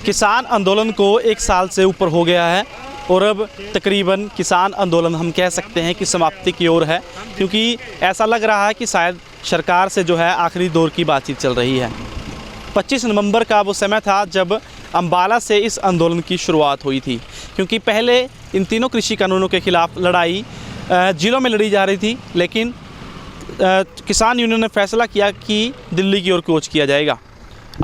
किसान आंदोलन को 1 साल से ऊपर हो गया है और अब तकरीबन किसान आंदोलन हम कह सकते हैं कि समाप्ति की ओर है, क्योंकि ऐसा लग रहा है कि शायद सरकार से जो है आखिरी दौर की बातचीत चल रही है। 25 नवंबर का वो समय था जब अम्बाला से इस आंदोलन की शुरुआत हुई थी, क्योंकि पहले इन तीनों कृषि कानूनों के खिलाफ लड़ाई जिलों में लड़ी जा रही थी, लेकिन किसान यूनियन ने फैसला किया कि दिल्ली की ओर कूच किया जाएगा।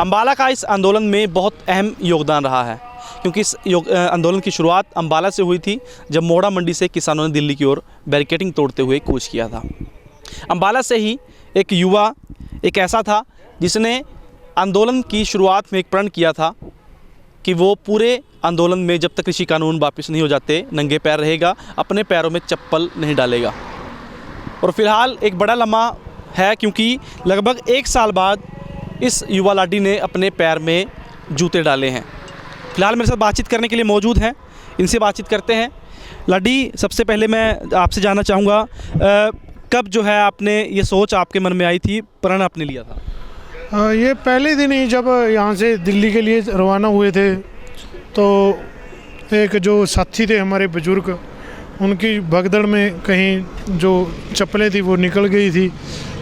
अम्बाला का इस आंदोलन में बहुत अहम योगदान रहा है, क्योंकि इस आंदोलन की शुरुआत अम्बाला से हुई थी जब मोड़ा मंडी से किसानों ने दिल्ली की ओर बैरिकेडिंग तोड़ते हुए कूच किया था। अम्बाला से ही एक युवा एक ऐसा था जिसने आंदोलन की शुरुआत में एक प्रण किया था कि वो पूरे आंदोलन में जब तक कृषि कानून वापस नहीं हो जाते नंगे पैर रहेगा, अपने पैरों में चप्पल नहीं डालेगा। और फिलहाल एक बड़ा लम्हा है, क्योंकि लगभग 1 साल बाद इस युवा लाडी ने अपने पैर में जूते डाले हैं। फिलहाल मेरे साथ बातचीत करने के लिए मौजूद हैं, इनसे बातचीत करते हैं। लाडी, सबसे पहले मैं आपसे जानना चाहूँगा, कब जो है आपने ये सोच आपके मन में आई थी, प्रण आपने लिया था? ये पहले दिन ही जब यहाँ से दिल्ली के लिए रवाना हुए थे, तो एक जो साथी थे हमारे बुजुर्ग, उनकी भगदड़ में कहीं जो चप्पलें थी वो निकल गई थी,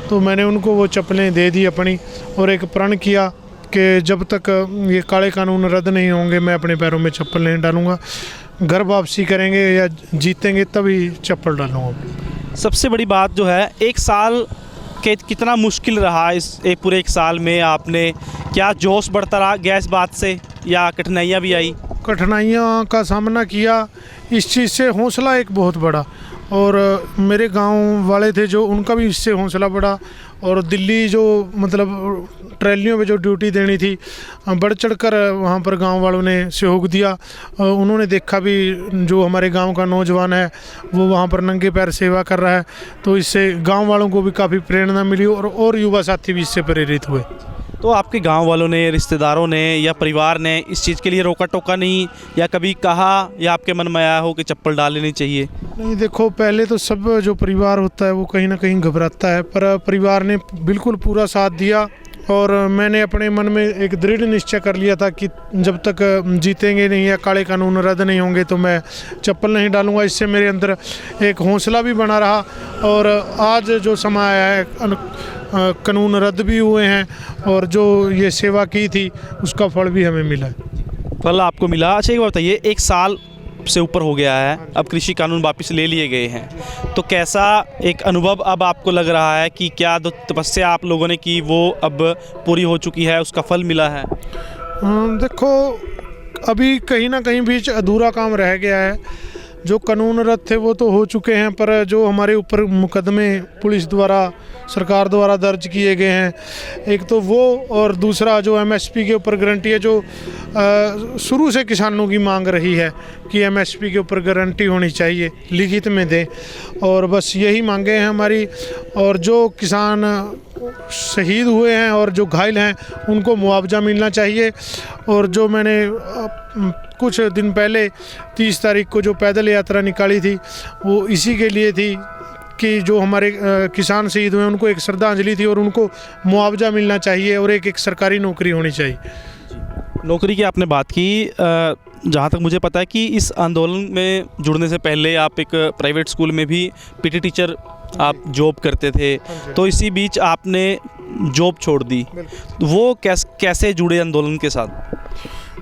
तो मैंने उनको वो चप्पलें दे दी अपनी, और एक प्रण किया कि जब तक ये काले कानून रद्द नहीं होंगे मैं अपने पैरों में चप्पल नहीं डालूँगा। घर वापसी करेंगे या जीतेंगे तभी चप्पल डालूँगा। सबसे बड़ी बात जो है, 1 साल के कितना मुश्किल रहा इस पूरे 1 साल में? आपने क्या जोश बढ़ता रहा गैस बात से, या कठिनाइयाँ भी आई? कठिनाइयों का सामना किया, इस चीज़ से हौसला एक बहुत बड़ा, और मेरे गांव वाले थे जो, उनका भी इससे हौसला बढ़ा। और दिल्ली जो मतलब ट्रैलियों पे जो ड्यूटी देनी थी, बढ़ चढ़कर वहाँ पर गांव वालों ने सहयोग दिया। उन्होंने देखा भी जो हमारे गांव का नौजवान है वो वहाँ पर नंगे पैर सेवा कर रहा है, तो इससे गांव वालों को भी काफ़ी प्रेरणा मिली और युवा साथी भी इससे प्रेरित हुए। तो आपके गांव वालों ने, रिश्तेदारों ने या परिवार ने इस चीज़ के लिए रोका टोका नहीं, या कभी कहा या आपके मन में आया हो कि चप्पल डाल लेनी चाहिए? नहीं, देखो, पहले तो सब जो परिवार होता है वो कहीं ना कहीं घबराता है, पर परिवार ने बिल्कुल पूरा साथ दिया। और मैंने अपने मन में एक दृढ़ निश्चय कर लिया था कि जब तक जीतेंगे नहीं या काले कानून रद्द नहीं होंगे तो मैं चप्पल नहीं डालूंगा। इससे मेरे अंदर एक हौसला भी बना रहा, और आज जो समय आया है कानून रद्द भी हुए हैं, और जो ये सेवा की थी उसका फल भी हमें मिला। फल आपको मिला? अच्छा, एक बात बताइए, 1 साल से ऊपर हो गया है, अब कृषि कानून वापस ले लिए गए हैं, तो कैसा एक अनुभव अब आपको लग रहा है कि क्या जो तपस्या आप लोगों ने की वो अब पूरी हो चुकी है, उसका फल मिला है? देखो, अभी कहीं ना कहीं बीच अधूरा काम रह गया है। जो कानून रद्द थे वो तो हो चुके हैं, पर जो हमारे ऊपर मुकदमे पुलिस द्वारा, सरकार द्वारा दर्ज किए गए हैं, एक तो वो, और दूसरा जो एमएसपी के ऊपर गारंटी है, जो शुरू से किसानों की मांग रही है कि एमएसपी के ऊपर गारंटी होनी चाहिए, लिखित में दें, और बस यही मांगे हैं हमारी। और जो किसान शहीद हुए हैं और जो घायल हैं उनको मुआवजा मिलना चाहिए। और जो मैंने कुछ दिन पहले 30 तारीख को जो पैदल यात्रा निकाली थी वो इसी के लिए थी कि जो हमारे किसान शहीद हुए उनको एक श्रद्धांजलि थी, और उनको मुआवजा मिलना चाहिए, और एक सरकारी नौकरी होनी चाहिए। नौकरी की आपने बात की, जहाँ तक मुझे पता है कि इस आंदोलन में जुड़ने से पहले आप एक प्राइवेट स्कूल में भी पीटी टीचर आप जॉब करते थे, तो इसी बीच आपने जॉब छोड़ दी, वो कैसे जुड़े आंदोलन के साथ?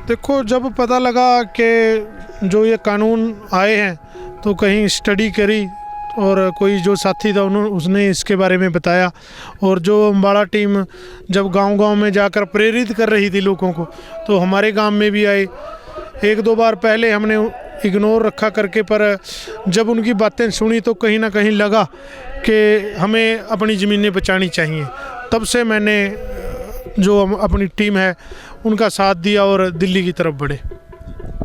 देखो, जब पता लगा कि जो ये कानून आए हैं तो कहीं स्टडी करी, और कोई जो साथी था उसने इसके बारे में बताया, और जो अम्बाला टीम जब गांव-गांव में जाकर प्रेरित कर रही थी लोगों को, तो हमारे गांव में भी आए। 1-2 बार पहले हमने इग्नोर रखा करके, पर जब उनकी बातें सुनी तो कहीं ना कहीं लगा कि हमें अपनी ज़मीनें बचानी चाहिए। तब से मैंने जो अपनी टीम है उनका साथ दिया और दिल्ली की तरफ बढ़े।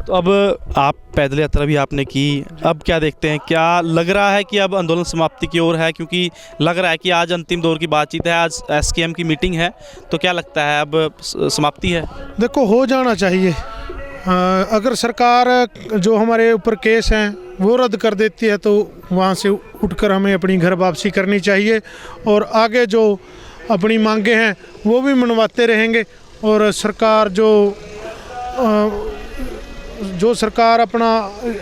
तो अब आप पैदल यात्रा भी आपने की, अब क्या देखते हैं, क्या लग रहा है कि अब आंदोलन समाप्ति की ओर है? क्योंकि लग रहा है कि आज अंतिम दौर की बातचीत है, आज एसकेएम की मीटिंग है, तो क्या लगता है अब समाप्ति है? देखो, हो जाना चाहिए। अगर सरकार जो हमारे ऊपर केस हैं वो रद्द कर देती है तो वहाँ से उठकर हमें अपनी घर वापसी करनी चाहिए, और आगे जो अपनी मांगे हैं वो भी मनवाते रहेंगे। और सरकार जो जो सरकार अपना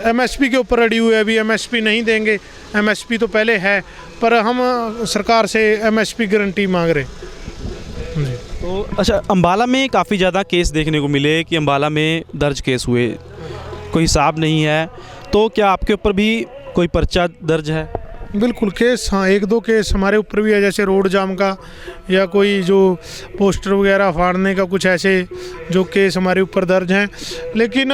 एमएसपी के ऊपर अड़ी हुई है, अभी एमएसपी नहीं देंगे, एमएसपी तो पहले है, पर हम सरकार से एमएसपी गारंटी मांग रहे जी। तो अच्छा, अम्बाला में काफ़ी ज़्यादा केस देखने को मिले कि अम्बाला में दर्ज केस हुए, कोई हिसाब नहीं है, तो क्या आपके ऊपर भी कोई पर्चा दर्ज है? बिल्कुल केस, हाँ, एक दो केस हमारे ऊपर भी है, जैसे रोड जाम का या कोई जो पोस्टर वगैरह फाड़ने का, कुछ ऐसे जो केस हमारे ऊपर दर्ज हैं। लेकिन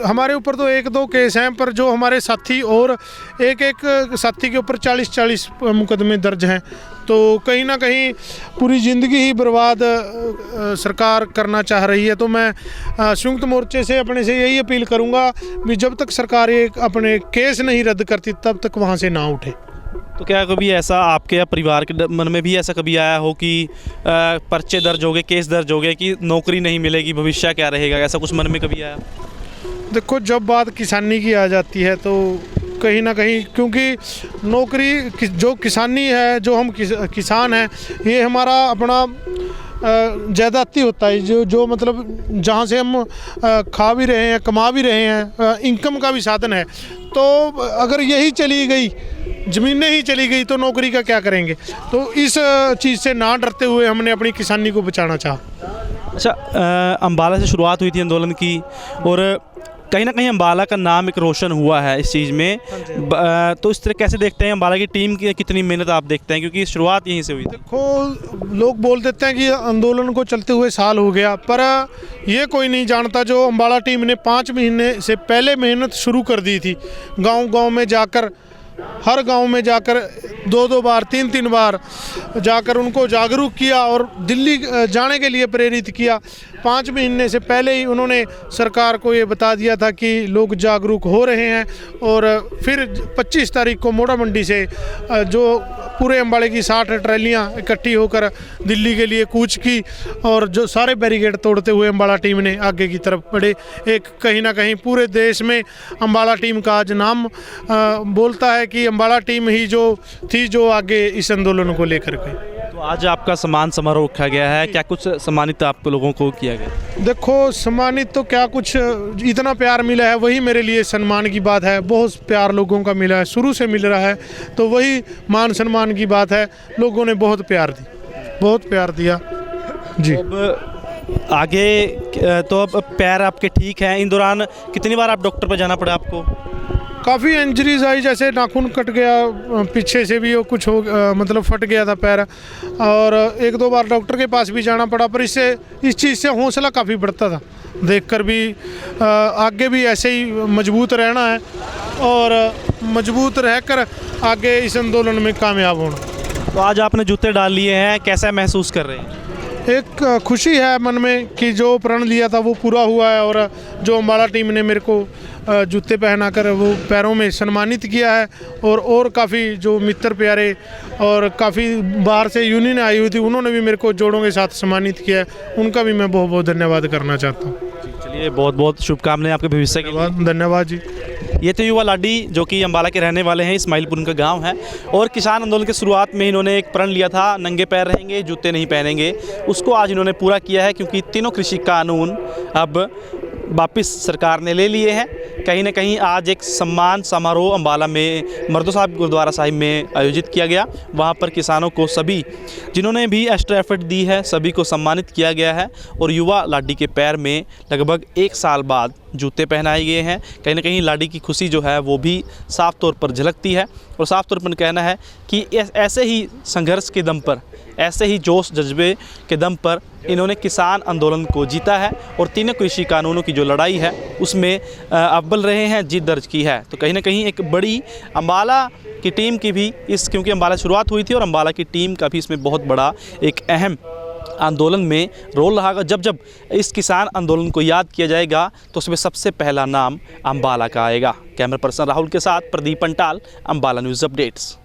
हमारे ऊपर तो एक दो केस हैं, पर जो हमारे साथी और एक एक साथी के ऊपर 40-40 मुकदमे दर्ज हैं। तो कहीं ना कहीं पूरी ज़िंदगी ही बर्बाद सरकार करना चाह रही है। तो मैं संयुक्त मोर्चे से अपने से यही अपील करूंगा कि जब तक सरकार ये अपने केस नहीं रद्द करती तब तक वहां से ना उठे। तो क्या कभी ऐसा आपके या परिवार के मन में भी ऐसा कभी आया हो कि पर्चे दर्ज हो गए, केस दर्ज हो गए कि नौकरी नहीं मिलेगी, भविष्य क्या रहेगा, ऐसा कुछ मन में कभी आया? देखो, जब बात किसानी की आ जाती है तो कहीं ना कहीं, क्योंकि नौकरी जो किसानी है, जो हम किसान हैं, ये हमारा अपना ज़्यादाती होता है, जो मतलब जहाँ से हम खा भी रहे हैं, कमा भी रहे हैं, इनकम का भी साधन है। तो अगर यही चली गई, ज़मीनें ही चली गई, तो नौकरी का क्या करेंगे? तो इस चीज़ से ना डरते हुए हमने अपनी किसानी को बचाना चाहा। अच्छा, अम्बाला से शुरुआत हुई थी आंदोलन की, और कहीं ना कहीं अम्बाला का नाम एक रोशन हुआ है इस चीज़ में, तो इस तरह कैसे देखते हैं अम्बाला की टीम की कितनी मेहनत आप देखते हैं, क्योंकि शुरुआत यहीं से हुई थी? देखो, लोग बोल देते हैं कि आंदोलन को चलते हुए साल हो गया, पर ये कोई नहीं जानता जो अम्बाला टीम ने 5 महीने से पहले मेहनत शुरू कर दी थी। गांव-गांव में जाकर, हर गांव में जाकर 2-2 बार, 3-3 बार जाकर उनको जागरूक किया और दिल्ली जाने के लिए प्रेरित किया। 5 महीने से पहले ही उन्होंने सरकार को ये बता दिया था कि लोग जागरूक हो रहे हैं। और फिर 25 तारीख को मोड़ा मंडी से जो पूरे अम्बाड़े की 60 ट्रैलियाँ इकट्ठी होकर दिल्ली के लिए कूच की, और जो सारे बैरिकेड तोड़ते हुए अम्बाड़ा टीम ने आगे की तरफ बढ़े। एक कहीं ना कहीं पूरे देश में अम्बाड़ा टीम का आज नाम बोलता है कि अम्बाड़ा टीम ही जो थी जो आगे इस आंदोलन को लेकर गई। तो आज आपका सम्मान समारोह रखा गया है, क्या कुछ सम्मानित आप लोगों को किया गया? देखो, सम्मानित तो क्या कुछ, इतना प्यार मिला है वही मेरे लिए सम्मान की बात है। बहुत प्यार लोगों का मिला है, शुरू से मिल रहा है, तो वही मान सम्मान की बात है। लोगों ने बहुत प्यार दिया जी। अब आगे तो अब पैर आपके ठीक हैं, इन दौरान कितनी बार आप डॉक्टर पर जाना पड़ा आपको? काफ़ी इंजरीज आई, जैसे नाखून कट गया, पीछे से भी वो कुछ हो, मतलब फट गया था पैर, और 1-2 बार डॉक्टर के पास भी जाना पड़ा। पर इस चीज़ से हौसला काफ़ी बढ़ता था, देखकर भी आगे भी ऐसे ही मजबूत रहना है और मजबूत रहकर आगे इस आंदोलन में कामयाब होना। तो आज आपने जूते डाल लिए हैं, कैसा महसूस कर रहे हैं? एक खुशी है मन में कि जो प्रण लिया था वो पूरा हुआ है, और जो अम्बाड़ा टीम ने मेरे को जूते पहनाकर वो पैरों में सम्मानित किया है, और काफ़ी जो मित्र प्यारे और काफ़ी बाहर से यूनियन आई हुई थी, उन्होंने भी मेरे को जोड़ों के साथ सम्मानित किया है। उनका भी मैं बहुत बहुत धन्यवाद करना चाहता हूँ। चलिए, बहुत बहुत शुभकामनाएं आपके भविष्य के लिए। धन्यवाद जी। ये तो युवा लाडी जो कि अम्बाला के रहने वाले हैं, इस्माइलपुर उनका गांव है, और किसान आंदोलन के शुरुआत में इन्होंने एक प्रण लिया था, नंगे पैर रहेंगे, जूते नहीं पहनेंगे। उसको आज इन्होंने पूरा किया है, क्योंकि तीनों कृषि कानून अब वापस सरकार ने ले लिए हैं। कहीं ना कहीं आज एक सम्मान समारोह अम्बाला में मर्दो साहब गुरुद्वारा साहिब में आयोजित किया गया। वहाँ पर किसानों को, सभी जिन्होंने भी एक्स्ट्रा एफर्ट दी है, सभी को सम्मानित किया गया है, और युवा लाडी के पैर में लगभग 1 साल बाद जूते पहनाए गए हैं। कहीं ना कहीं लाडी की खुशी जो है वो भी साफ तौर पर झलकती है, और साफ तौर पर कहना है कि ऐसे ही संघर्ष के दम पर, ऐसे ही जोश जज्बे के दम पर इन्होंने किसान आंदोलन को जीता है, और तीनों कृषि कानूनों की जो लड़ाई है उसमें अव्वल रहे हैं, जीत दर्ज की है। तो कहीं ना कहीं एक बड़ी अम्बाला की टीम की भी क्योंकि अम्बाला शुरुआत हुई थी, और अम्बाला की टीम का भी इसमें बहुत बड़ा एक अहम आंदोलन में रोल रहा। जब जब इस किसान आंदोलन को याद किया जाएगा तो उसमें सबसे पहला नाम अम्बाला का आएगा। कैमरा पर्सन राहुल के साथ प्रदीप पंटाल, अम्बाला न्यूज़ अपडेट्स।